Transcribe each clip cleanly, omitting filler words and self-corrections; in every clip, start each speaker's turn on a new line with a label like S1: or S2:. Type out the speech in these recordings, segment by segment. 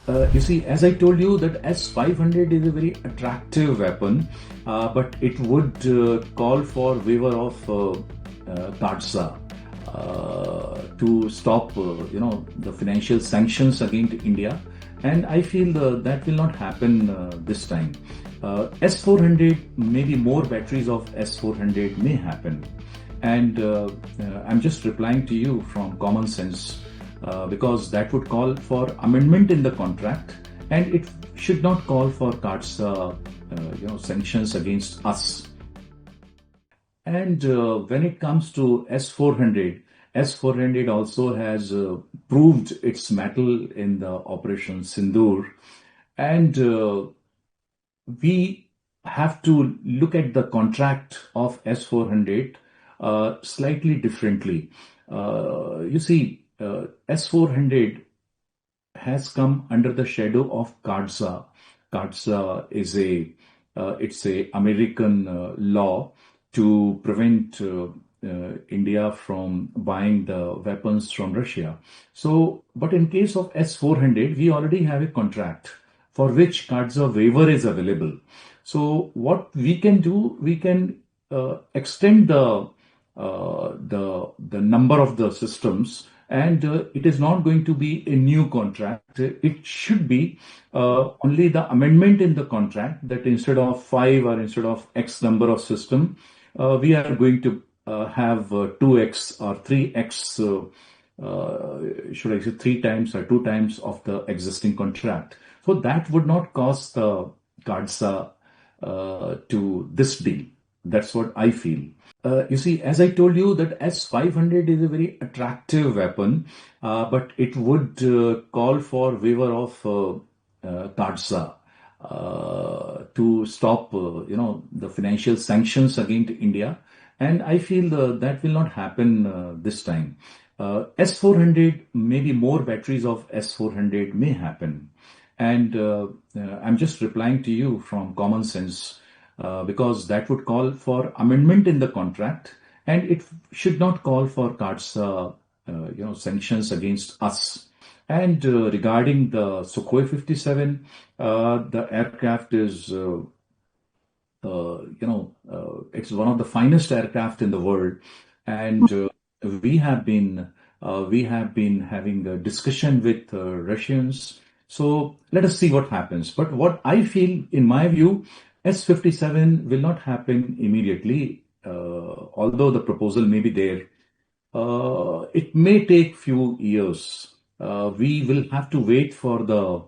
S1: You see, as I told you, that S-500 is a very attractive weapon, but it would call for waiver of caatsa to stop, the financial sanctions against India, and I feel that will not happen this time. S-400, maybe more batteries of S-400 may happen, and I'm just replying to you from common sense because that would call for amendment in the contract, and it should not call for sanctions against us. And when it comes to S-400, S-400 also has proved its mettle in the Operation Sindoor, and we have to look at the contract of S-400 slightly differently. You see, S-400 has come under the shadow of caatsa. Caatsa is it's a American law to prevent India from buying the weapons from Russia. So, but in case of S-400, we already have a contract for which caatsa waiver is available. So, what we can do, we can extend the number of the systems, and it is not going to be a new contract. It should be only the amendment in the contract that instead of 5 or instead of X number of system, we are going to have 2x or 3x, should I say 3 times or 2 times of the existing contract. So that would not cost the caatsa to this deal. That's what I feel. You see, as I told you, that S-500 is a very attractive weapon, but it would call for waiver of caatsa to stop, the financial sanctions against India, and I feel that will not happen this time. S-400, maybe more batteries of S-400 may happen, and I'm just replying to you from common sense. Because that would call for amendment in the contract, and it should not call for caatsa, sanctions against us. And regarding the Sukhoi 57, the aircraft is, it's one of the finest aircraft in the world, and we have been having a discussion with Russians. So let us see what happens. But what I feel, in my view, S-57 will not happen immediately, although the proposal may be there. It may take few years. We will have to wait for the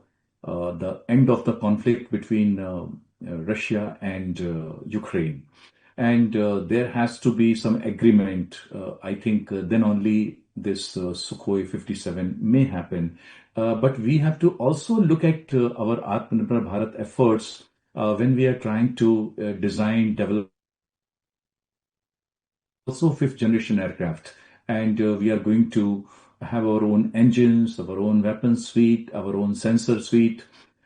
S1: end of the conflict between Russia and Ukraine, and there has to be some agreement. I think then only this Sukhoi 57 may happen. But we have to also look at our Atmanirbhar Bharat efforts when we are trying to design, develop also fifth generation aircraft, and we are going to have our own engines, our own weapon suite, our own sensor suite,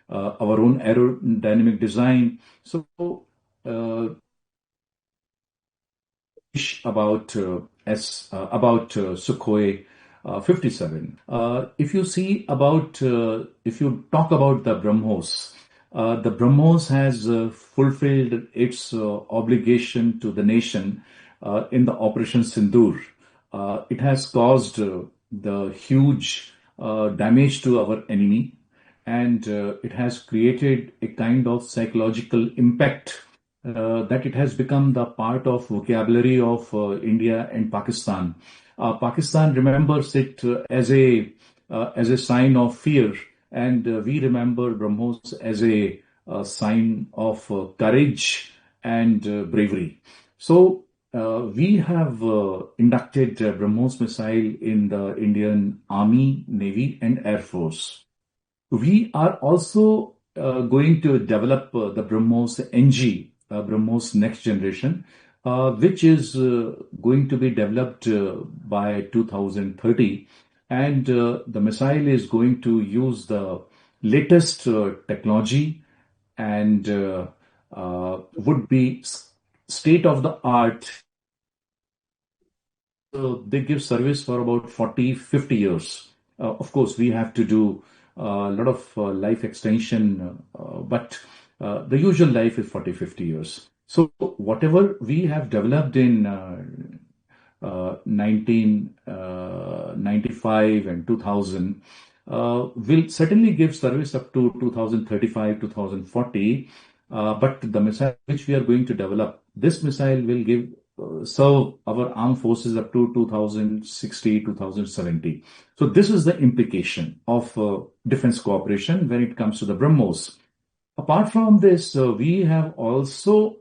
S1: our own aerodynamic design. So about Sukhoi 57. If you see about, if you talk about the BrahMos, the BrahMos has fulfilled its obligation to the nation in the Operation Sindoor. It has caused the huge damage to our enemy, and it has created a kind of psychological impact that it has become the part of vocabulary of India and Pakistan. Pakistan remembers it as a sign of fear, and we remember BrahMos as a sign of courage and bravery. So we have inducted BrahMos missile in the Indian Army, Navy, and Air Force. We are also going to develop the BrahMos NG, BrahMos Next Generation, which is going to be developed by 2030. And the missile is going to use the latest technology and would be state of the art. They give service for about 40, 50 years. Of course, we have to do a lot of life extension, but the usual life is 40, 50 years. So whatever we have developed in 1995 and 2000 will certainly give service up to 2035, 2040. But the missile which we are going to develop, this missile will give serve our armed forces up to 2060, 2070. So this is the implication of defense cooperation when it comes to the BrahMos. Apart from this, we have also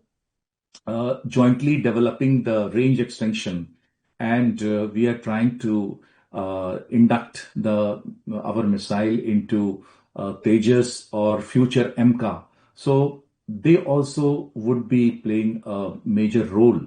S1: jointly developing the range extension, and we are trying to induct our missile into Tejas or future MK. So they also would be playing a major role.